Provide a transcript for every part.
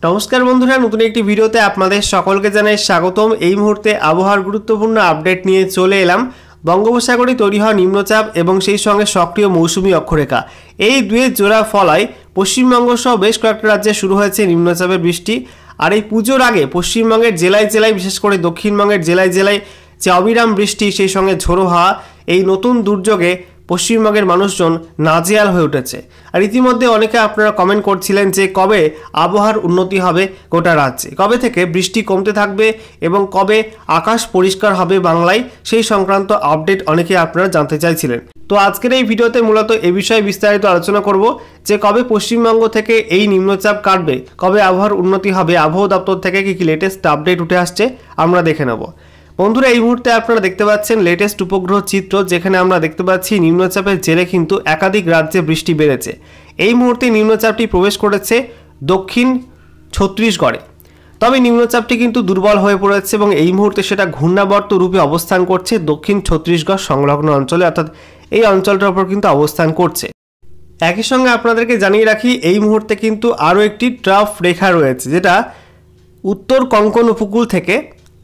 নমস্কার বন্ধুরা, নতুন একটি ভিডিওতে আপনাদের সকলকে জানাই স্বাগতম। এই মুহূর্তে আবহাওয়ার গুরুত্বপূর্ণ আপডেট নিয়ে চলে এলাম। বঙ্গোপসাগরে তৈরি হওয়া নিম্নচাপ এবং সেই সঙ্গে সক্রিয় মৌসুমী অক্ষরেখা, এই দুয়ের জোড়া ফলায় পশ্চিমবঙ্গ সহ বেশ কয়েকটা রাজ্যে শুরু হয়েছে নিম্নচাপের বৃষ্টি। আর এই পুজোর আগে পশ্চিমবঙ্গের জেলায় জেলায়, বিশেষ করে দক্ষিণবঙ্গের জেলায় জেলায় যে অবিরাম বৃষ্টি, সেই সঙ্গে ঝোড়ো হাওয়া, এই নতুন দুর্যোগে পশ্চিমবঙ্গের মানুষজন নাজেহাল হয়ে উঠেছে। আর ইতিমধ্যে অনেকে আপনারা কমেন্ট করছিলেন যে কবে আবহাওয়ার উন্নতি হবে গোটা রাজ্যে, কবে থেকে বৃষ্টি কমতে থাকবে এবং কবে আকাশ পরিষ্কার হবে বাংলায়, সেই সংক্রান্ত আপডেট অনেকে আপনারা জানতে চাইছিলেন। তো আজকের এই ভিডিওতে মূলত এ বিষয়ে বিস্তারিত আলোচনা করব যে কবে পশ্চিমবঙ্গ থেকে এই নিম্নচাপ কাটবে, কবে আবহাওয়ার উন্নতি হবে, আবহাওয়া দপ্তর থেকে কী কী লেটেস্ট আপডেট উঠে আসছে আমরা দেখে নেব। বন্ধুরা, এই মুহূর্তে আপনারা দেখতে পাচ্ছেন লেটেস্ট উপগ্রহ চিত্র, যেখানে আমরা দেখতে পাচ্ছি নিম্নচাপের জেরে কিন্তু একাধিক রাজ্যে বৃষ্টি বেড়েছে। এই মুহূর্তে নিম্নচাপটি প্রবেশ করেছে দক্ষিণ ছত্তিশগড়ে, তবে নিম্নচাপটি কিন্তু দুর্বল হয়ে পড়েছে এবং এই মুহূর্তে সেটা ঘূর্ণাবর্ত রূপে অবস্থান করছে দক্ষিণ ছত্তিশগড় সংলগ্ন অঞ্চলে, অর্থাৎ এই অঞ্চলটার উপর কিন্তু অবস্থান করছে। একই সঙ্গে আপনাদেরকে জানিয়ে রাখি, এই মুহূর্তে কিন্তু আরও একটি ট্রাফ রেখা রয়েছে, যেটা উত্তর কঙ্কন উপকূল থেকে,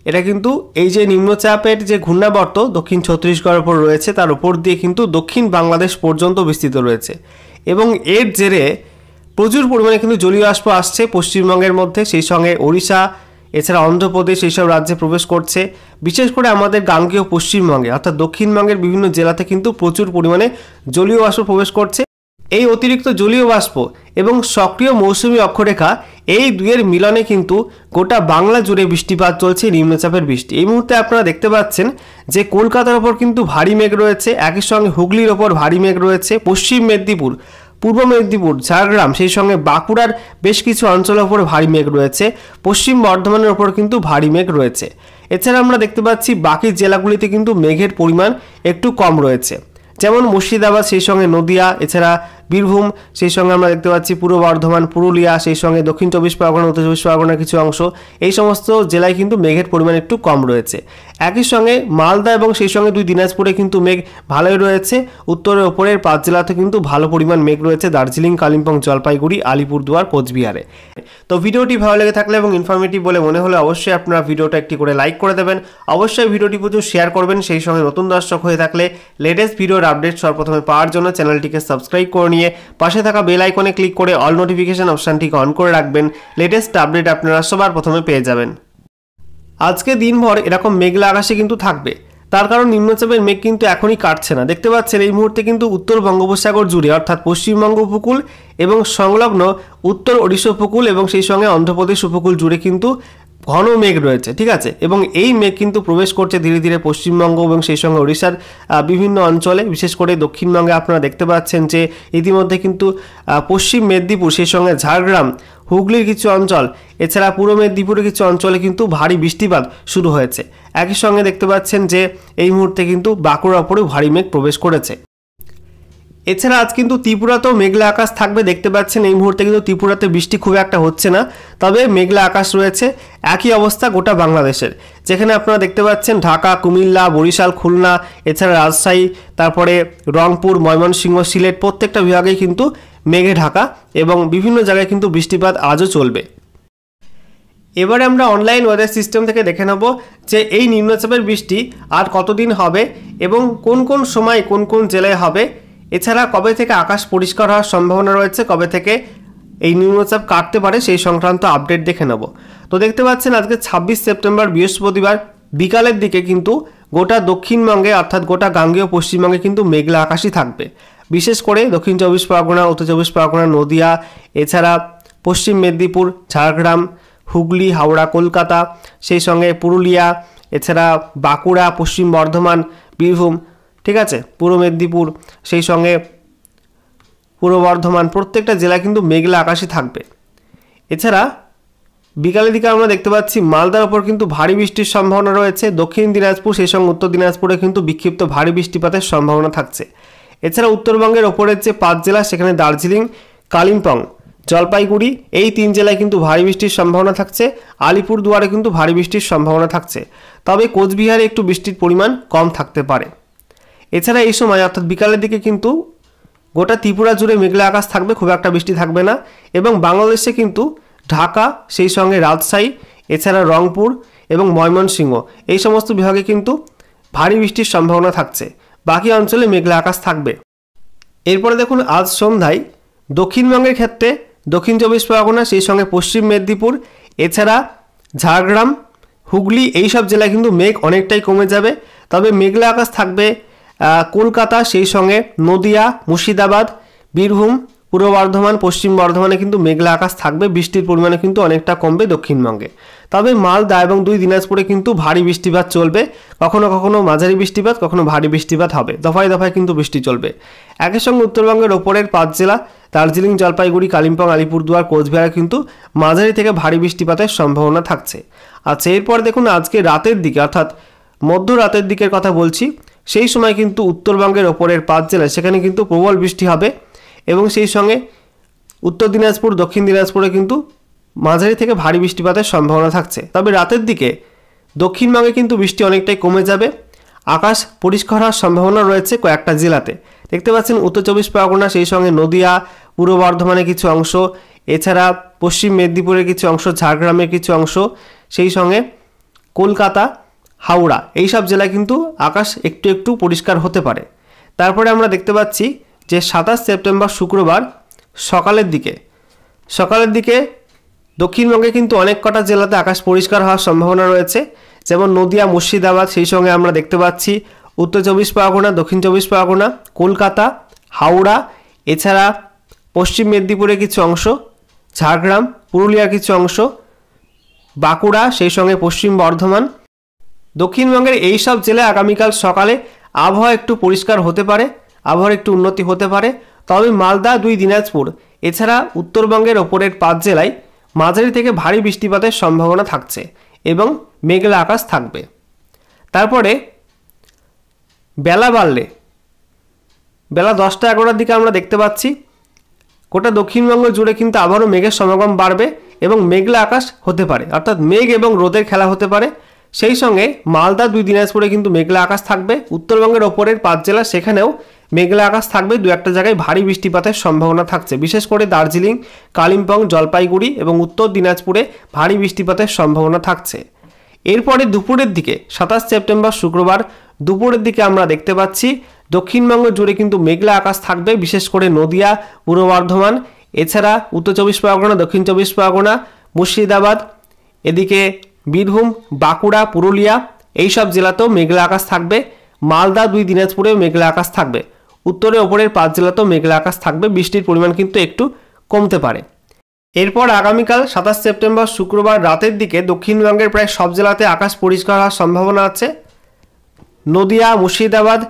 এটা কিন্তু এই যে নিম্নচাপের যে ঘূর্ণাবর্ত দক্ষিণ ছত্তিশগড়ের উপর রয়েছে, তার উপর দিয়ে কিন্তু দক্ষিণ বাংলাদেশ পর্যন্ত বিস্তৃত রয়েছে এবং এর জেরে প্রচুর পরিমাণে কিন্তু জলীয় বাষ্প আসছে পশ্চিমবঙ্গের মধ্যে, সেই সঙ্গে ওড়িশা, এছাড়া অন্ধ্রপ্রদেশ, এইসব রাজ্যে প্রবেশ করছে। বিশেষ করে আমাদের গাঙ্গেয় পশ্চিমবঙ্গে অর্থাৎ দক্ষিণবঙ্গের বিভিন্ন জেলাতে কিন্তু প্রচুর পরিমাণে জলীয় বাষ্প প্রবেশ করছে। এই অতিরিক্ত জলীয় বাষ্প এবং সক্রিয় মৌসুমী অক্ষরেখা, এই দুয়ের মিলনে কিন্তু গোটা বাংলা জুড়ে বৃষ্টিপাত চলছে, নিম্নচাপের বৃষ্টি। এই মুহূর্তে আপনারা দেখতে পাচ্ছেন যে কলকাতার ওপর কিন্তু ভারী মেঘ রয়েছে, একই সঙ্গে হুগলির ওপর ভারী মেঘ রয়েছে, পশ্চিম মেদিনীপুর, পূর্ব মেদিনীপুর, ঝাড়গ্রাম, সেই সঙ্গে বাঁকুড়ার বেশ কিছু অঞ্চলের ওপর ভারী মেঘ রয়েছে, পশ্চিম বর্ধমানের ওপর কিন্তু ভারী মেঘ রয়েছে। এছাড়া আমরা দেখতে পাচ্ছি বাকি জেলাগুলিতে কিন্তু মেঘের পরিমাণ একটু কম রয়েছে, যেমন মুর্শিদাবাদ, সেই সঙ্গে নদিয়া, এছাড়া বীরভূম, সেই সঙ্গে আমরা দেখতে পাচ্ছি পূর্ব বর্ধমান, পুরুলিয়া, সেই সঙ্গে দক্ষিণ চব্বিশ পরগনা, উত্তর চব্বিশ পরগনার কিছু অংশ, এই সমস্ত জেলায় কিন্তু মেঘের পরিমাণ একটু কম রয়েছে। একই সঙ্গে মালদা এবং সেই সঙ্গে দুই দিনাজপুরে কিন্তু মেঘ ভালোই রয়েছে। উত্তরের ওপরের 5 জেলাতে কিন্তু ভালো পরিমাণ মেঘ রয়েছে, দার্জিলিং, কালিম্পং, জলপাইগুড়ি, আলিপুরদুয়ার, কোচবিহারে। তো ভিডিওটি ভালো লেগে থাকলে এবং ইনফরমেটিভ বলে মনে হলে অবশ্যই আপনারা ভিডিওটা একটি করে লাইক করে দেবেন, অবশ্যই ভিডিওটি প্রচুর শেয়ার করবেন। সেই সঙ্গে নতুন দর্শক হয়ে থাকলে লেটেস্ট ভিডিওর আপডেট সর্বপ্রথমে পাওয়ার জন্য চ্যানেলটিকে সাবস্ক্রাইব করে নিয়ে পাশে থাকা বেল আইকনে ক্লিক করে অল নোটিফিকেশন অপশানটিকে অন করে রাখবেন, লেটেস্ট আপডেট আপনারা সবার প্রথমে পেয়ে যাবেন। আজকে দিনভর এরকম মেঘলা আকাশে কিন্তু থাকবে, তার কারণ নিম্নচাপের মেঘ কিন্তু এখনই কাটছে না। দেখতে পাচ্ছেন এই মুহূর্তে কিন্তু উত্তর বঙ্গোপসাগর জুড়ে, অর্থাৎ পশ্চিমবঙ্গ উপকূল এবং সংলগ্ন উত্তর ওড়িশা উপকূল এবং সেই সঙ্গে অন্ধ্রপ্রদেশ উপকূল জুড়ে কিন্তু ঘন মেঘ রয়েছে, ঠিক আছে। এবং এই মেঘ কিন্তু প্রবেশ করছে ধীরে ধীরে পশ্চিমবঙ্গ এবং সেই সঙ্গে ওড়িশার বিভিন্ন অঞ্চলে, বিশেষ করে দক্ষিণবঙ্গে আপনারা দেখতে পাচ্ছেন যে ইতিমধ্যে কিন্তু পশ্চিম মেদিনীপুর, সেই সঙ্গে ঝাড়গ্রাম, হুগলির কিছু অঞ্চল, এছাড়া পূর্ব মেদিনীপুরের কিছু অঞ্চলে কিন্তু ভারী বৃষ্টিপাত শুরু হয়েছে। একই সঙ্গে দেখতে পাচ্ছেন যে এই মুহূর্তে কিন্তু বাঁকুড়ার ওপরেও ভারী মেঘ প্রবেশ করেছে। এছাড়া আজ কিন্তু ত্রিপুরাতেও মেঘলা আকাশ থাকবে, দেখতে পাচ্ছেন এই মুহূর্তে কিন্তু ত্রিপুরাতে বৃষ্টি খুব একটা হচ্ছে না, তবে মেঘলা আকাশ রয়েছে। একই অবস্থা গোটা বাংলাদেশের, যেখানে আপনারা দেখতে পাচ্ছেন ঢাকা, কুমিল্লা, বরিশাল, খুলনা, এছাড়া রাজশাহী, তারপরে রংপুর, ময়মনসিংহ, সিলেট, প্রত্যেকটা বিভাগেই কিন্তু মেঘে ঢাকা এবং বিভিন্ন জায়গায় কিন্তু বৃষ্টিপাত আজও চলবে। এবারে আমরা অনলাইন ওয়েদার সিস্টেম থেকে দেখে নেব যে এই নিম্নচাপের বৃষ্টি আর কতদিন হবে এবং কোন কোন সময় কোন কোন জেলায় হবে, এছাড়া কবে থেকে আকাশ পরিষ্কার হওয়ার সম্ভাবনা রয়েছে, কবে থেকে এই নিম্নচাপ কাটতে পারে, সেই সংক্রান্ত আপডেট দেখে নেব। তো দেখতে পাচ্ছেন আজকে 26 সেপ্টেম্বর বৃহস্পতিবার বিকালের দিকে কিন্তু গোটা দক্ষিণবঙ্গে, অর্থাৎ গোটা গাঙ্গেয় পশ্চিমবঙ্গে কিন্তু মেঘলা আকাশই থাকবে। বিশেষ করে দক্ষিণ চব্বিশ পরগনা, উত্তর চব্বিশ পরগনা, নদিয়া, এছাড়া পশ্চিম মেদিনীপুর, ঝাড়গ্রাম, হুগলি, হাওড়া, কলকাতা, সেই সঙ্গে পুরুলিয়া, এছাড়া বাঁকুড়া, পশ্চিম বর্ধমান, বীরভূম, ঠিক আছে, পূর্ব মেদিনীপুর, সেই সঙ্গে পূর্ব বর্ধমান, প্রত্যেকটা জেলা কিন্তু মেঘলা আকাশই থাকবে। এছাড়া বিকালের দিকে আমরা দেখতে পাচ্ছি মালদার ওপর কিন্তু ভারী বৃষ্টির সম্ভাবনা রয়েছে, দক্ষিণ দিনাজপুর, সেই সঙ্গে উত্তর দিনাজপুরে কিন্তু বিক্ষিপ্ত ভারী বৃষ্টিপাতের সম্ভাবনা থাকছে। এছাড়া উত্তরবঙ্গের ওপরের যে 5 জেলা, সেখানে দার্জিলিং, কালিম্পং, জলপাইগুড়ি, এই 3 জেলায় কিন্তু ভারী বৃষ্টির সম্ভাবনা থাকছে। আলিপুরদুয়ারে কিন্তু ভারী বৃষ্টির সম্ভাবনা থাকছে, তবে কোচবিহারে একটু বৃষ্টির পরিমাণ কম থাকতে পারে। এছাড়া এই সময় অর্থাৎ বিকালের দিকে কিন্তু গোটা ত্রিপুরা জুড়ে মেঘলা আকাশ থাকবে, খুব একটা বৃষ্টি থাকবে না এবং বাংলাদেশে কিন্তু ঢাকা, সেই সঙ্গে রাজশাহী, এছাড়া রংপুর এবং ময়মনসিংহ এই সমস্ত বিভাগে কিন্তু ভারী বৃষ্টির সম্ভাবনা থাকছে। বাকি অঞ্চলে মেঘলা আকাশ থাকবে। এরপরে দেখুন আজ সন্ধ্যায় দক্ষিণবঙ্গের ক্ষেত্রে দক্ষিণ 24 পরগনা, সেই সঙ্গে পশ্চিম মেদিনীপুর, এছাড়া ঝাড়গ্রাম, হুগলি এই সব জেলায় কিন্তু মেঘ অনেকটাই কমে যাবে। তবে মেঘলা আকাশ থাকবে কলকাতা, সেই সঙ্গে নদিয়া, মুর্শিদাবাদ, বীরভূম, পূর্ব বর্ধমান, পশ্চিম বর্ধমানে কিন্তু মেঘলা আকাশ থাকবে। বৃষ্টির পরিমাণে কিন্তু অনেকটা কমবে দক্ষিণবঙ্গে। তবে মালদা এবং 2 দিনাজপুরে কিন্তু ভারী বৃষ্টিপাত চলবে। কখনো কখনো মাঝারি বৃষ্টিপাত, কখনো ভারী বৃষ্টিপাত হবে। দফায় দফায় কিন্তু বৃষ্টি চলবে। একই সঙ্গে উত্তরবঙ্গের ওপরের 5 জেলা দার্জিলিং, জলপাইগুড়ি, কালিম্পং, আলিপুরদুয়ার, কোচবিহারে কিন্তু মাঝারি থেকে ভারী বৃষ্টিপাতের সম্ভাবনা থাকছে। আচ্ছা, এরপর দেখুন আজকে রাতের দিকে অর্থাৎ মধ্যরাতের দিকের কথা বলছি। সেই সময় কিন্তু উত্তরবঙ্গের ওপরের 5 জেলা সেখানে কিন্তু প্রবল বৃষ্টি হবে এবং সেই সঙ্গে উত্তর দিনাজপুর, দক্ষিণ দিনাজপুরে কিন্তু মাঝারি থেকে ভারী বৃষ্টিপাতের সম্ভাবনা থাকছে। তবে রাতের দিকে দক্ষিণবঙ্গে কিন্তু বৃষ্টি অনেকটাই কমে যাবে। আকাশ পরিষ্কার হওয়ার সম্ভাবনা রয়েছে কয়েকটা জেলাতে। দেখতে পাচ্ছেন উত্তর 24 পরগনা, সেই সঙ্গে নদিয়া, পূর্ব বর্ধমানের কিছু অংশ, এছাড়া পশ্চিম মেদিনীপুরের কিছু অংশ, ঝাড়গ্রামের কিছু অংশ, সেই সঙ্গে কলকাতা, হাওড়া এই সব জেলায় কিন্তু আকাশ একটু একটু পরিষ্কার হতে পারে। তারপরে আমরা দেখতে পাচ্ছি যে 27 সেপ্টেম্বর শুক্রবার সকালের দিকে দক্ষিণবঙ্গে কিন্তু অনেক কটা জেলাতে আকাশ পরিষ্কার হওয়ার সম্ভাবনা রয়েছে, যেমন নদিয়া, মুর্শিদাবাদ, সেই সঙ্গে আমরা দেখতে পাচ্ছি উত্তর 24 পরগনা, দক্ষিণ 24 পরগনা, কলকাতা, হাওড়া, এছাড়া পশ্চিম মেদিনীপুরের কিছু অংশ, ঝাড়গ্রাম, পুরুলিয়ার কিছু অংশ, বাঁকুড়া, সেই সঙ্গে পশ্চিম বর্ধমান। দক্ষিণবঙ্গের এই সব জেলায় আগামীকাল সকালে আবহাওয়া একটু পরিষ্কার হতে পারে, আবহাওয়ার একটু উন্নতি হতে পারে। তবে মালদা, 2 দিনাজপুর এছাড়া উত্তরবঙ্গের ওপরের 5 জেলায় মাঝারি থেকে ভারী বৃষ্টিপাতের সম্ভাবনা থাকছে এবং মেঘলা আকাশ থাকবে। তারপরে বেলা বাড়লে বেলা 10টা-11টার দিকে আমরা দেখতে পাচ্ছি গোটা দক্ষিণবঙ্গ জুড়ে কিন্তু আবারও মেঘের সমাগম বাড়বে এবং মেঘলা আকাশ হতে পারে, অর্থাৎ মেঘ এবং রোদের খেলা হতে পারে। সেই সঙ্গে মালদা, 2 দিনাজপুরে কিন্তু মেঘলা আকাশ থাকবে। উত্তরবঙ্গের ওপরের 5 জেলা সেখানেও মেঘলা আকাশ থাকবে। 2-1টা জায়গায় ভারী বৃষ্টিপাতের সম্ভাবনা থাকছে, বিশেষ করে দার্জিলিং, কালিম্পং, জলপাইগুড়ি এবং উত্তর দিনাজপুরে ভারী বৃষ্টিপাতের সম্ভাবনা থাকছে। এরপরে দুপুরের দিকে 27 সেপ্টেম্বর শুক্রবার দুপুরের দিকে আমরা দেখতে পাচ্ছি দক্ষিণবঙ্গ জুড়ে কিন্তু মেঘলা আকাশ থাকবে, বিশেষ করে নদিয়া, পূর্ব বর্ধমান, এছাড়া উত্তর 24 পরগনা, দক্ষিণ 24 পরগনা, মুর্শিদাবাদ, এদিকে বীরভূম, বাঁকুড়া, পুরুলিয়া এই সব জেলাতেও মেঘলা আকাশ থাকবে। মালদা, 2 দিনাজপুরেও মেঘলা আকাশ থাকবে। উত্তরে ওপরের 5 জেলাতেও মেঘলা আকাশ থাকবে। বৃষ্টির পরিমাণ কিন্তু একটু কমতে পারে। এরপর আগামীকাল 27 সেপ্টেম্বর শুক্রবার রাতের দিকে দক্ষিণবঙ্গের প্রায় সব জেলাতে আকাশ পরিষ্কার হওয়ার সম্ভাবনা আছে। নদিয়া, মুর্শিদাবাদ,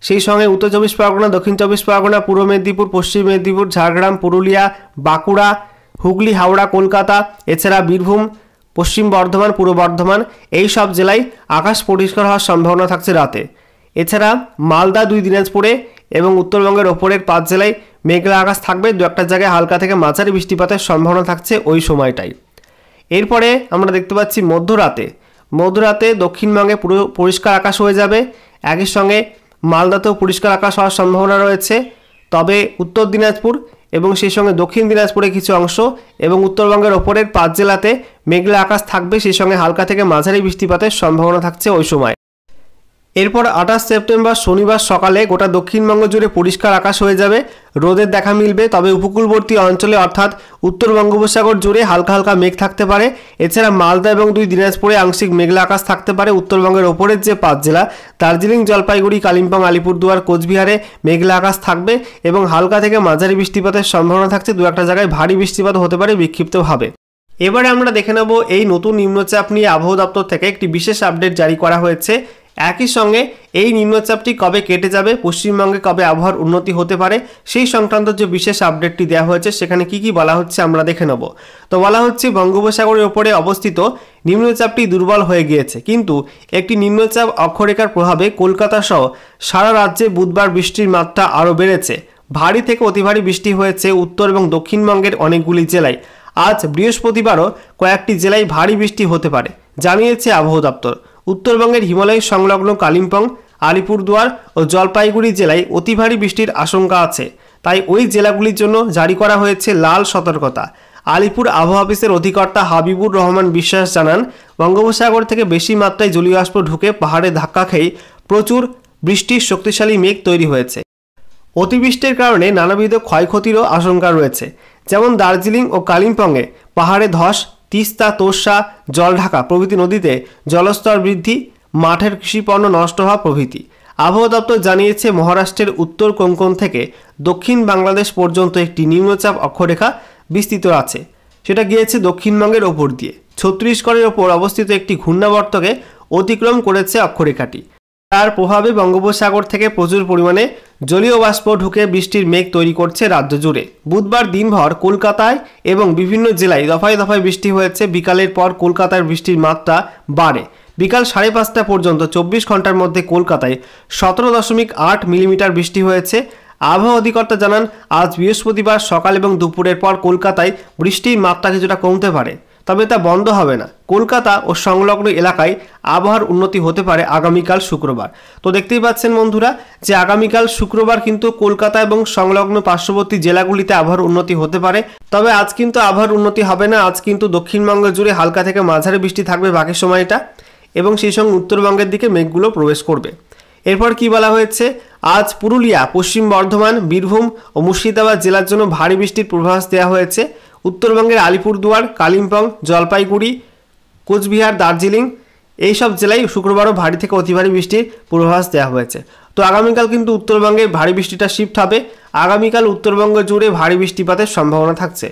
সেই সঙ্গে উত্তর 24 পরগনা, দক্ষিণ 24 পরগনা, পূর্ব মেদিনীপুর, পশ্চিম মেদিনীপুর, ঝাড়গ্রাম, পুরুলিয়া, বাঁকুড়া, হুগলি, হাওড়া, কলকাতা, এছাড়া বীরভূম, পশ্চিম বর্ধমান, পূর্ব বর্ধমান এই সব জেলায় আকাশ পরিষ্কার হওয়ার সম্ভাবনা থাকছে রাতে। এছাড়া মালদা, 2 দিনাজপুরে এবং উত্তরবঙ্গের ওপরের 5 জেলায় মেঘলা আকাশ থাকবে। 2-1টা জায়গায় হালকা থেকে মাঝারি বৃষ্টিপাতের সম্ভাবনা থাকছে ওই সময়টাই। এরপরে আমরা দেখতে পাচ্ছি মধ্যরাতে দক্ষিণবঙ্গে পুরো পরিষ্কার আকাশ হয়ে যাবে। একই সঙ্গে মালদাতেও পরিষ্কার আকাশ হওয়ার সম্ভাবনা রয়েছে। তবে উত্তর দিনাজপুর এবং সেই সঙ্গে দক্ষিণ দিনাজপুরে কিছু অংশ এবং উত্তরবঙ্গের ওপরের 5 জেলাতে মেঘলা আকাশ থাকবে, সেই সঙ্গে হালকা থেকে মাঝারি বৃষ্টিপাতের সম্ভাবনা থাকছে ওই সময়। এরপর 28 সেপ্টেম্বর শনিবার সকালে গোটা দক্ষিণবঙ্গ জুড়ে পরিষ্কার আকাশ হয়ে যাবে, রোদের দেখা মিলবে। তবে উপকূলবর্তী অঞ্চলে অর্থাৎ উত্তর বঙ্গোপসাগর জুড়ে হালকা হালকা মেঘ থাকতে পারে। এছাড়া মালদা এবং 2 দিনাজপুরে আংশিক মেঘলা আকাশ থাকতে পারে। উত্তরবঙ্গের ওপরের যে 5 জেলা দার্জিলিং, জলপাইগুড়ি, কালিম্পং, আলিপুরদুয়ার, কোচবিহারে মেঘলা আকাশ থাকবে এবং হালকা থেকে মাঝারি বৃষ্টিপাতের সম্ভাবনা থাকছে। 2-1টা জায়গায় ভারী বৃষ্টিপাত হতে পারে বিক্ষিপ্তভাবে। এবারে আমরা দেখে নেব এই নতুন নিম্নচাপ নিয়ে আবহাওয়া দপ্তর থেকে একটি বিশেষ আপডেট জারি করা হয়েছে। একই সঙ্গে এই নিম্নচাপটি কবে কেটে যাবে, পশ্চিমবঙ্গে কবে আবহাওয়ার উন্নতি হতে পারে সেই সংক্রান্ত যে বিশেষ আপডেটটি দেওয়া হয়েছে সেখানে কি কি বলা হচ্ছে আমরা দেখে নেব। তো বলা হচ্ছে বঙ্গোপসাগরের ওপরে অবস্থিত নিম্নচাপটি দুর্বল হয়ে গিয়েছে, কিন্তু একটি নিম্নচাপ অক্ষরেখার প্রভাবে কলকাতা সহ সারা রাজ্যে বুধবার বৃষ্টির মাত্রা আরও বেড়েছে। ভারী থেকে অতি ভারী বৃষ্টি হয়েছে উত্তর এবং দক্ষিণবঙ্গের অনেকগুলি জেলায়। আজ বৃহস্পতিবারও কয়েকটি জেলায় ভারী বৃষ্টি হতে পারে জানিয়েছে আবহাওয়া দপ্তর। উত্তরবঙ্গের হিমালয় সংলগ্ন কালিম্পং, আলিপুরদুয়ার ও জলপাইগুড়ি জেলায় অতি ভারী বৃষ্টির আশঙ্কা আছে, তাই ওই জেলাগুলির জন্য জারি করা হয়েছে লাল সতর্কতা। আলিপুর আবহাওয়া অফিসের অধিকর্তা হাবিবুর রহমান বিশ্বাস জানান, বঙ্গোপসাগর থেকে বেশি মাত্রায় জলীয় বাষ্প ঢুকে পাহাড়ে ধাক্কা খেয়ে প্রচুর বৃষ্টির শক্তিশালী মেঘ তৈরি হয়েছে। অতিবৃষ্টির কারণে নানাবিধ ক্ষয়ক্ষতিরও আশঙ্কা রয়েছে, যেমন দার্জিলিং ও কালিম্পংয়ে পাহাড়ে ধস, তিস্তা, তোর্ষা, জলঢাকা প্রভৃতি নদীতে জলস্তর বৃদ্ধি, মাঠের কৃষিপণ্য নষ্ট হওয়া প্রভৃতি। আবহাওয়া দপ্তর জানিয়েছে, মহারাষ্ট্রের উত্তর কোঙ্কণ থেকে দক্ষিণ বাংলাদেশ পর্যন্ত একটি নিম্নচাপ অক্ষরেখা বিস্তৃত আছে। সেটা গিয়েছে দক্ষিণবঙ্গের ওপর দিয়ে। ছত্তিশগড়ের ওপর অবস্থিত একটি ঘূর্ণাবর্তকে অতিক্রম করেছে অক্ষরেখাটি। তার প্রভাবে বঙ্গোপসাগর থেকে প্রচুর পরিমাণে জলীয় বাষ্প ঢুকে বৃষ্টির মেঘ তৈরি করছে রাজ্য জুড়ে। বুধবার দিনভর কলকাতায় এবং বিভিন্ন জেলায় দফায় দফায় বৃষ্টি হয়েছে। বিকালের পর কলকাতার বৃষ্টির মাত্রা বাড়ে। বিকাল 5:30 পর্যন্ত 24 ঘন্টার মধ্যে কলকাতায় 17.8 মিলিমিটার বৃষ্টি হয়েছে। আবহাওয়া অধিকর্তা জানান, আজ বৃহস্পতিবার সকাল এবং দুপুরের পর কলকাতায় বৃষ্টির মাত্রা কিছুটা কমতে পারে, তবে তা বন্ধ হবে না। কলকাতা ও সংলগ্ন এলাকায় আবহাওয়ার উন্নতি হতে পারে আগামীকাল শুক্রবার। তো দেখতেই পাচ্ছেন বন্ধুরা যে আগামীকাল শুক্রবার কিন্তু কলকাতা এবং সংলগ্ন পার্শ্ববর্তী জেলাগুলিতে আবহাওয়ার উন্নতি হতে পারে। তবে আজ কিন্তু আবহাওয়ার উন্নতি হবে না। আজ কিন্তু দক্ষিণবঙ্গ জুড়ে হালকা থেকে মাঝারি বৃষ্টি থাকবে বাকি সময়টা, এবং সেই সঙ্গে উত্তরবঙ্গের দিকে মেঘগুলো প্রবেশ করবে। এরপর কি বলা হয়েছে, আজ পুরুলিয়া, পশ্চিম বর্ধমান, বীরভূম ও মুর্শিদাবাদ জেলার জন্য ভারী বৃষ্টির পূর্বাভাস দেওয়া হয়েছে। উত্তরবঙ্গের আলিপুরদুয়ার, কালিম্পং, জলপাইগুড়ি, কোচবিহার, দার্জিলিং এইসব জেলায় শুক্রবারও ভারী থেকে অতি ভারী বৃষ্টির পূর্বাভাস দেওয়া হয়েছে। তো আগামীকাল কিন্তু উত্তরবঙ্গে ভারী বৃষ্টিটা শিফট হবে। আগামীকাল উত্তরবঙ্গ জুড়ে ভারী বৃষ্টিপাতের সম্ভাবনা থাকছে।